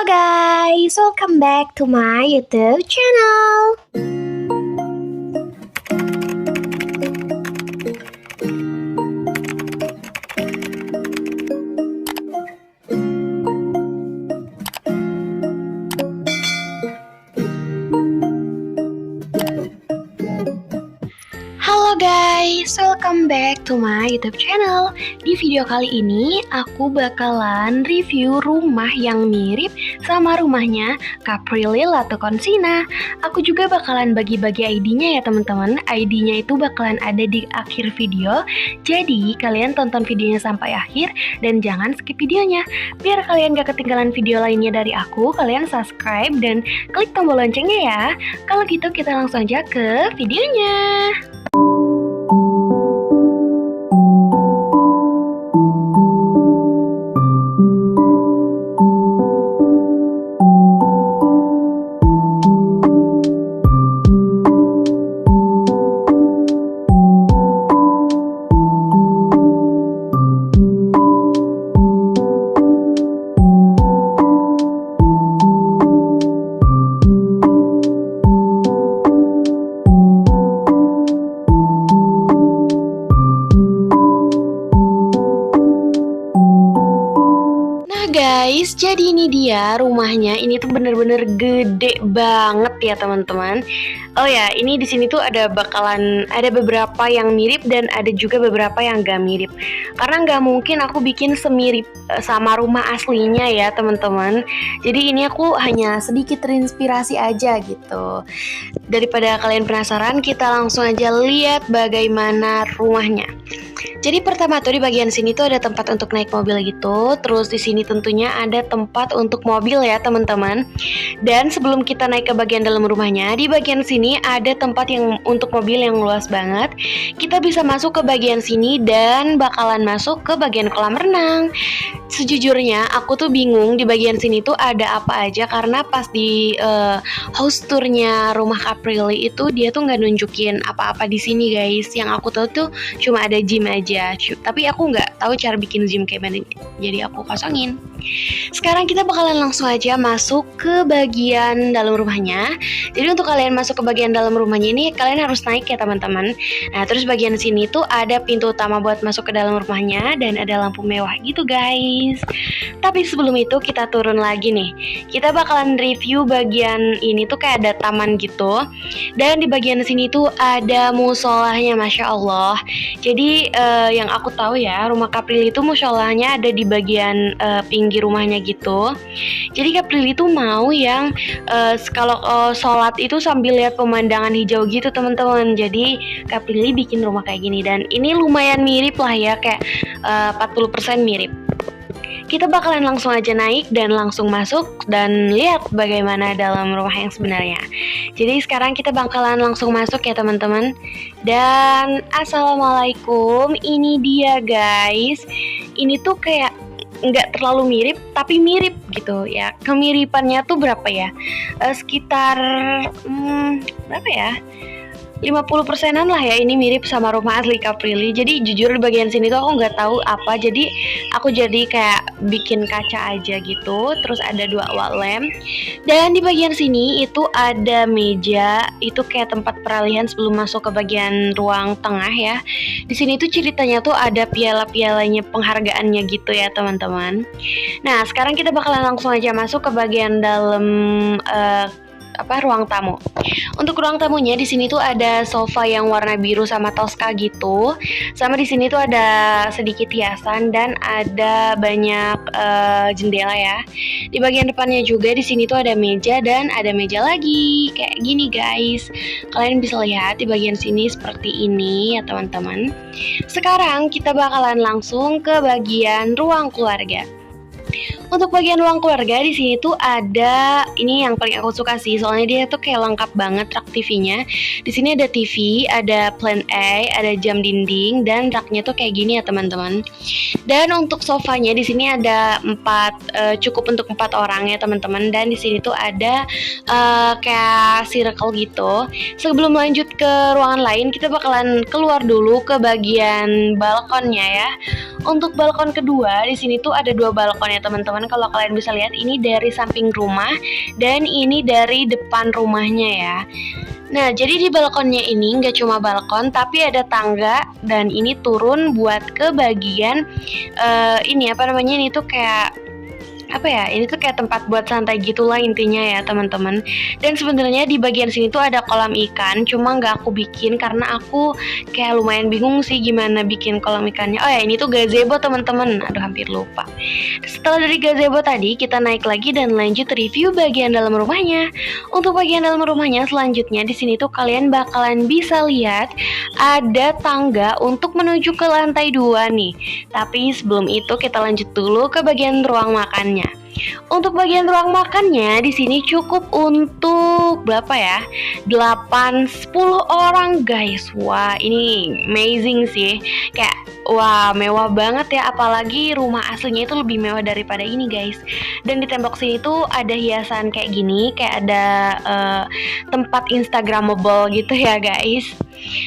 guys, welcome back to my YouTube channel. Halo guys, welcome back to my YouTube channel. Di video kali ini aku bakalan review rumah yang mirip sama rumahnya Caprilil atau Konsina. Aku juga bakalan bagi-bagi ID-nya ya teman-teman. ID-nya itu bakalan ada di akhir video. Jadi kalian tonton videonya sampai akhir dan jangan skip videonya. Biar kalian gak ketinggalan video lainnya dari aku, kalian subscribe dan klik tombol loncengnya ya. Kalau gitu kita langsung aja ke videonya. Guys, jadi ini dia rumahnya. Ini tuh bener-bener gede banget ya teman-teman. Oh ya, ini di sini tuh bakalan ada beberapa yang mirip dan ada juga beberapa yang gak mirip. Karena nggak mungkin aku bikin semirip sama rumah aslinya ya teman-teman. Jadi ini aku hanya sedikit terinspirasi aja gitu. Daripada kalian penasaran, kita langsung aja lihat bagaimana rumahnya. Jadi pertama tuh di bagian sini tuh ada tempat untuk naik mobil gitu. Terus di sini tentunya ada tempat untuk mobil ya teman-teman. Dan sebelum kita naik ke bagian dalam rumahnya, di bagian sini ada tempat yang untuk mobil yang luas banget. Kita bisa masuk ke bagian sini dan bakalan masuk ke bagian kolam renang. Sejujurnya aku tuh bingung di bagian sini tuh ada apa aja, karena pas di house tournya rumah Caprilil itu dia tuh nggak nunjukin apa-apa di sini guys. Yang aku tahu tuh cuma ada gym aja. Tapi aku nggak tahu cara bikin gym kayak mana, jadi aku kosongin. Sekarang kita bakalan langsung aja masuk ke bagian dalam rumahnya. Jadi untuk kalian masuk ke bagian dalam rumahnya ini kalian harus naik ya teman-teman. Nah terus bagian sini tuh ada pintu utama buat masuk ke dalam rumahnya dan ada lampu mewah gitu guys. Tapi sebelum itu kita turun lagi nih. Kita bakalan review bagian ini tuh kayak ada taman gitu. Dan di bagian sini tuh ada musolahnya, masya Allah. Jadi yang aku tahu ya, rumah Caprilil itu musholahnya ada di bagian pinggir rumahnya gitu. Jadi Caprilil itu mau yang kalau sholat itu sambil lihat pemandangan hijau gitu teman-teman. Jadi Caprilil bikin rumah kayak gini dan ini lumayan mirip lah ya, kayak 40% mirip. Kita bakalan langsung aja naik dan langsung masuk dan lihat bagaimana dalam rumah yang sebenarnya. Jadi sekarang kita bakalan langsung masuk ya teman-teman. Dan assalamualaikum, ini dia guys. Ini tuh kayak nggak terlalu mirip tapi mirip gitu ya. Kemiripannya tuh berapa ya? Sekitar berapa ya? 50%-an lah ya, ini mirip sama rumah asli Caprilil. Jadi jujur di bagian sini tuh aku nggak tahu apa, jadi aku jadi kayak bikin kaca aja gitu. Terus ada 2 wall lamp. Dan di bagian sini itu ada meja, itu kayak tempat peralihan sebelum masuk ke bagian ruang tengah ya. Di sini tuh ceritanya tuh ada piala-pialanya, penghargaannya gitu ya teman-teman. Nah sekarang kita bakalan langsung aja masuk ke bagian dalam ruang tamu. Untuk ruang tamunya di sini tuh ada sofa yang warna biru sama Tosca gitu. Sama di sini tuh ada sedikit hiasan dan ada banyak jendela ya. Di bagian depannya juga di sini tuh ada meja dan ada meja lagi kayak gini guys. Kalian bisa lihat di bagian sini seperti ini ya teman-teman. Sekarang kita bakalan langsung ke bagian ruang keluarga. Untuk bagian ruang keluarga di sini tuh ada, ini yang paling aku suka sih, soalnya dia tuh kayak lengkap banget rak TV-nya. Di sini ada TV, ada plan A, ada jam dinding dan raknya tuh kayak gini ya teman-teman. Dan untuk sofanya di sini ada cukup untuk 4 orang ya teman-teman. Dan di sini tuh ada kayak circle gitu. Sebelum lanjut ke ruangan lain, kita bakalan keluar dulu ke bagian balkonnya ya. Untuk balkon kedua di sini tuh ada 2 balkon ya teman-teman. teman-teman. Kalau kalian bisa lihat, ini dari samping rumah dan ini dari depan rumahnya ya. Nah, jadi di balkonnya ini nggak cuma balkon, tapi ada tangga dan ini turun buat ke bagian ini apa namanya, ini tuh kayak apa ya, ini tuh kayak tempat buat santai gitulah intinya ya teman-teman. Dan sebenarnya di bagian sini tuh ada kolam ikan, cuma nggak aku bikin karena aku kayak lumayan bingung sih gimana bikin kolam ikannya. Oh ya, ini tuh gazebo teman-teman, aduh hampir lupa. Setelah dari gazebo tadi, kita naik lagi dan lanjut review bagian dalam rumahnya. Untuk bagian dalam rumahnya selanjutnya, di sini tuh kalian bakalan bisa lihat ada tangga untuk menuju ke lantai 2 nih. Tapi sebelum itu kita lanjut dulu ke bagian ruang makannya. Untuk bagian ruang makannya di sini cukup untuk berapa ya? 8-10 orang guys. Wah, ini amazing sih. Kayak wah, mewah banget ya, apalagi rumah aslinya itu lebih mewah daripada ini guys. Dan di tembok sini tuh ada hiasan kayak gini, kayak ada tempat instagramable gitu ya guys.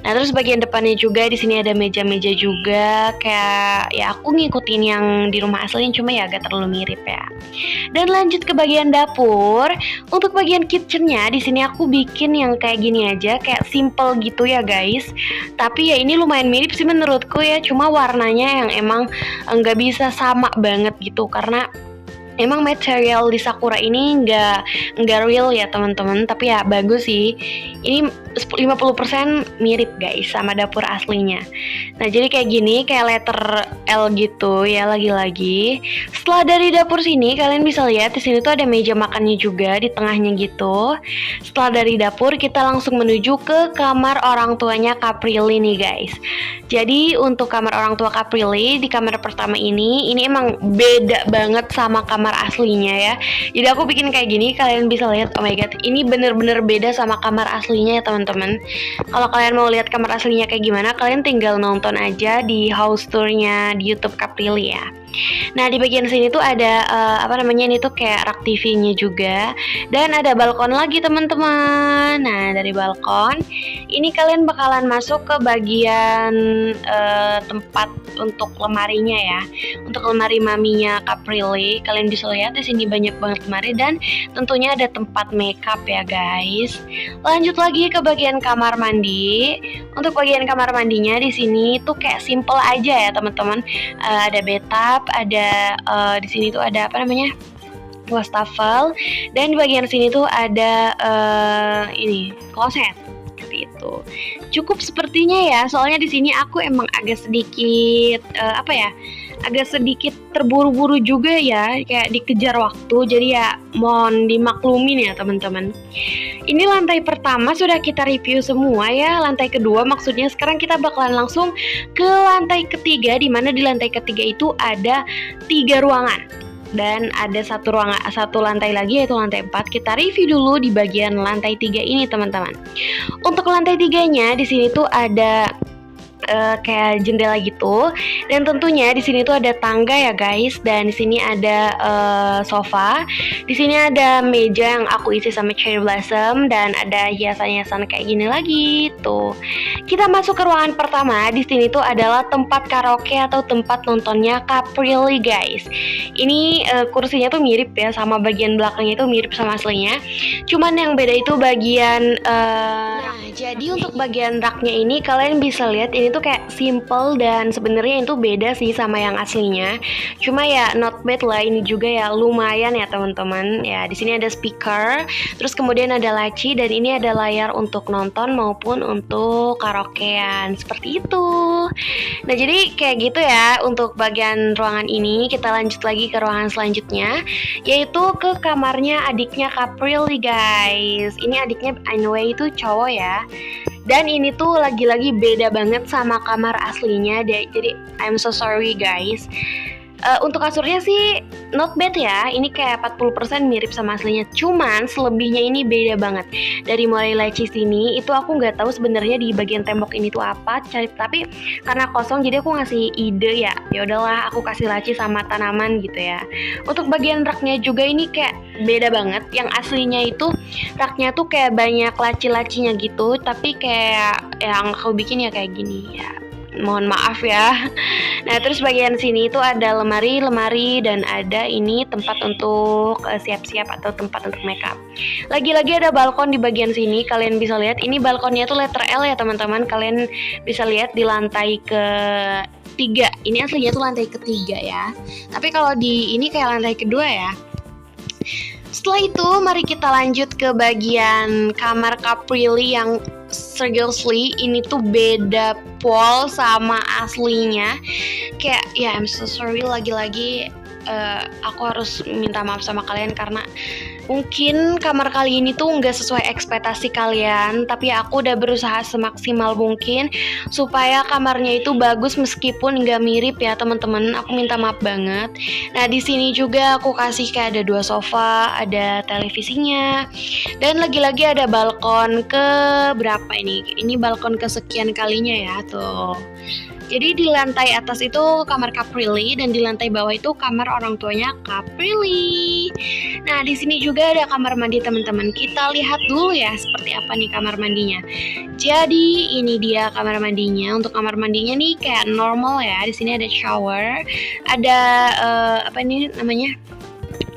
Nah, terus bagian depannya juga di sini ada meja-meja juga, kayak ya aku ngikutin yang di rumah aslinya, cuma ya agak terlalu mirip ya. Dan lanjut ke bagian dapur. Untuk bagian kitchennya di sini aku bikin yang kayak gini aja, kayak simple gitu ya guys. Tapi ya ini lumayan mirip sih menurutku ya, cuma warnanya yang emang nggak bisa sama banget gitu karena emang material di Sakura ini nggak real ya teman-teman, tapi ya bagus sih. Ini 50% mirip guys sama dapur aslinya. Nah, jadi kayak gini, kayak letter L gitu ya lagi-lagi. Setelah dari dapur sini, kalian bisa lihat di sini tuh ada meja makannya juga di tengahnya gitu. Setelah dari dapur, kita langsung menuju ke kamar orang tuanya Caprilli nih guys. Jadi untuk kamar orang tua Caprilli di kamar pertama ini emang beda banget sama kamar aslinya ya. Jadi aku bikin kayak gini, kalian bisa lihat. Oh my god, ini bener-bener beda sama kamar aslinya ya teman-teman. Kalau kalian mau lihat kamar aslinya kayak gimana, kalian tinggal nonton aja di house tournya di YouTube Caprilli ya. Nah, di bagian sini tuh ada apa namanya, ini tuh kayak rak TV-nya juga, dan ada balkon lagi teman-teman. Nah, dari balkon ini kalian bakalan masuk ke bagian tempat untuk lemarinya ya. Untuk lemari maminya Caprilli, kalian bisa lihat di sini banyak banget lemari dan tentunya ada tempat makeup ya guys. Lanjut lagi ke bagian kamar mandi. Untuk bagian kamar mandinya di sini tuh kayak simple aja ya teman-teman. Ada bathtub, ada di sini tuh ada apa namanya, wastafel, dan di bagian sini tuh ada ini kloset seperti itu. Cukup sepertinya ya, soalnya di sini aku emang agak sedikit apa ya, agak sedikit terburu-buru juga ya, kayak dikejar waktu, jadi ya mohon dimaklumin ya teman-teman. Ini lantai pertama sudah kita review semua ya, lantai kedua maksudnya. Sekarang kita bakalan langsung ke lantai ketiga, di mana di lantai ketiga itu ada 3 ruangan. Dan ada satu lantai lagi yaitu lantai 4. Kita review dulu di bagian lantai 3 ini teman-teman. Untuk lantai 3-nya di sini tuh ada kayak jendela gitu, dan tentunya di sini tuh ada tangga ya guys, dan di sini ada sofa, di sini ada meja yang aku isi sama cherry blossom, dan ada hiasan-hiasan kayak gini lagi tuh. Kita masuk ke ruangan pertama. Di sini tuh adalah tempat karaoke atau tempat nontonnya Caprilli guys. Ini kursinya tuh mirip ya, sama bagian belakangnya itu mirip sama aslinya, cuman yang beda itu bagian nah, jadi untuk bagian raknya ini kalian bisa lihat ini tuh kayak simple, dan sebenarnya itu beda sih sama yang aslinya. Cuma ya not bad lah, ini juga ya lumayan ya teman-teman. Ya di sini ada speaker, terus kemudian ada laci, dan ini ada layar untuk nonton maupun untuk karaokean seperti itu. Nah, jadi kayak gitu ya untuk bagian ruangan ini. Kita lanjut lagi ke ruangan selanjutnya, yaitu ke kamarnya adiknya Caprilli guys. Ini adiknya anyway itu cowok ya. Dan ini tuh lagi-lagi beda banget sama kamar aslinya deh. Jadi I'm so sorry guys. Untuk kasurnya sih not bad ya. Ini kayak 40% mirip sama aslinya. Cuman selebihnya ini beda banget. Dari mulai laci sini itu aku nggak tahu sebenarnya di bagian tembok ini tuh apa. Tapi karena kosong jadi aku ngasih ide ya. Ya udahlah aku kasih laci sama tanaman gitu ya. Untuk bagian raknya juga ini kayak beda banget. Yang aslinya itu raknya tuh kayak banyak laci-lacinya gitu. Tapi kayak yang aku bikin ya kayak gini ya. mohon maaf ya. Nah, terus bagian sini itu ada lemari dan ada ini tempat untuk siap-siap atau tempat untuk makeup. Lagi-lagi ada balkon di bagian sini, kalian bisa lihat ini balkonnya tuh letter L ya teman-teman. Kalian bisa lihat di lantai ketiga. Ini aslinya tuh lantai ketiga ya. Tapi kalau di ini kayak lantai kedua ya. Setelah itu mari kita lanjut ke bagian kamar Caprilli yang seriously ini tuh beda pol sama aslinya. Kayak ya I'm so sorry lagi-lagi aku harus minta maaf sama kalian karena mungkin kamar kali ini tuh nggak sesuai ekspektasi kalian, tapi aku udah berusaha semaksimal mungkin supaya kamarnya itu bagus meskipun nggak mirip ya teman-teman. Aku minta maaf banget. Nah di sini juga aku kasih kayak ada 2 sofa, ada televisinya, dan lagi-lagi ada balkon ke berapa ini? Ini balkon kesekian kalinya ya tuh. Jadi di lantai atas itu kamar Caprilli dan di lantai bawah itu kamar orang tuanya Caprilli. Nah, di sini juga ada kamar mandi teman-teman. Kita lihat dulu ya seperti apa nih kamar mandinya. Jadi ini dia kamar mandinya. Untuk kamar mandinya nih kayak normal ya. Di sini ada shower, ada apa ini namanya?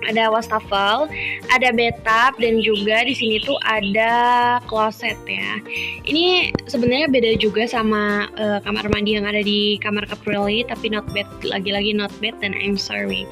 Ada wastafel, ada bathtub, dan juga di sini tuh ada kloset ya. Ini sebenarnya beda juga sama kamar mandi yang ada di kamar Caprilli, tapi not bad, lagi-lagi not bad dan I'm sorry.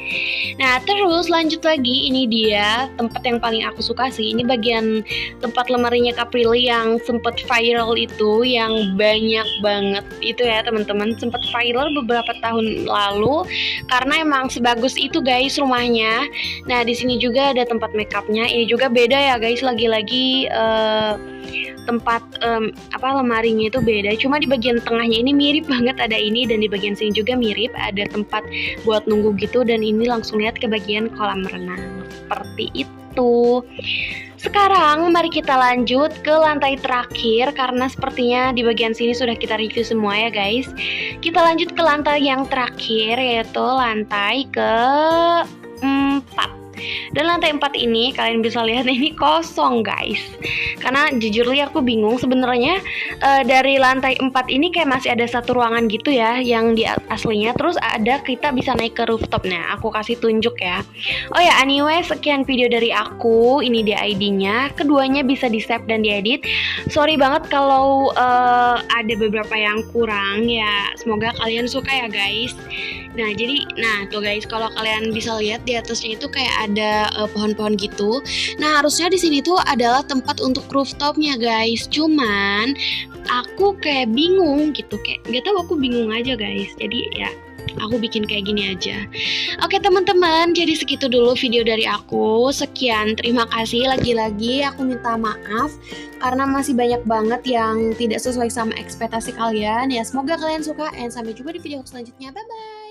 Nah terus lanjut lagi, ini dia tempat yang paling aku suka sih. Ini bagian tempat lemarinya Caprilli yang sempet viral itu, yang banyak banget itu ya teman-teman. Sempet viral beberapa tahun lalu karena emang sebagus itu guys rumahnya. Nah di sini juga ada tempat makeupnya. Ini juga beda ya guys. Lagi-lagi tempat lemarinya itu beda. Cuma di bagian tengahnya ini mirip banget ada ini, dan di bagian sini juga mirip ada tempat buat nunggu gitu. Dan ini langsung lihat ke bagian kolam renang seperti itu. Sekarang mari kita lanjut ke lantai terakhir karena sepertinya di bagian sini sudah kita review semua ya guys. Kita lanjut ke lantai yang terakhir yaitu lantai ke-4. Dan lantai 4 ini kalian bisa lihat ini kosong guys. Karena jujur li aku bingung sebenarnya dari lantai 4 ini kayak masih ada satu ruangan gitu ya yang di aslinya. Terus ada kita bisa naik ke rooftopnya. Aku kasih tunjuk ya. Oh ya anyway, sekian video dari aku. Ini dia ID-nya. Keduanya bisa di save dan diedit. Sorry banget kalau ada beberapa yang kurang ya. Semoga kalian suka ya guys. Nah jadi, tuh guys, kalau kalian bisa lihat di atasnya itu kayak ada pohon-pohon gitu. Nah harusnya di sini tuh adalah tempat untuk rooftopnya guys. Cuman aku kayak bingung gitu, kayak nggak tahu, aku bingung aja guys. Jadi ya aku bikin kayak gini aja. Oke teman-teman, jadi segitu dulu video dari aku. Sekian, terima kasih. Lagi-lagi aku minta maaf karena masih banyak banget yang tidak sesuai sama ekspektasi kalian. Ya semoga kalian suka, and sampai jumpa di video selanjutnya. Bye bye.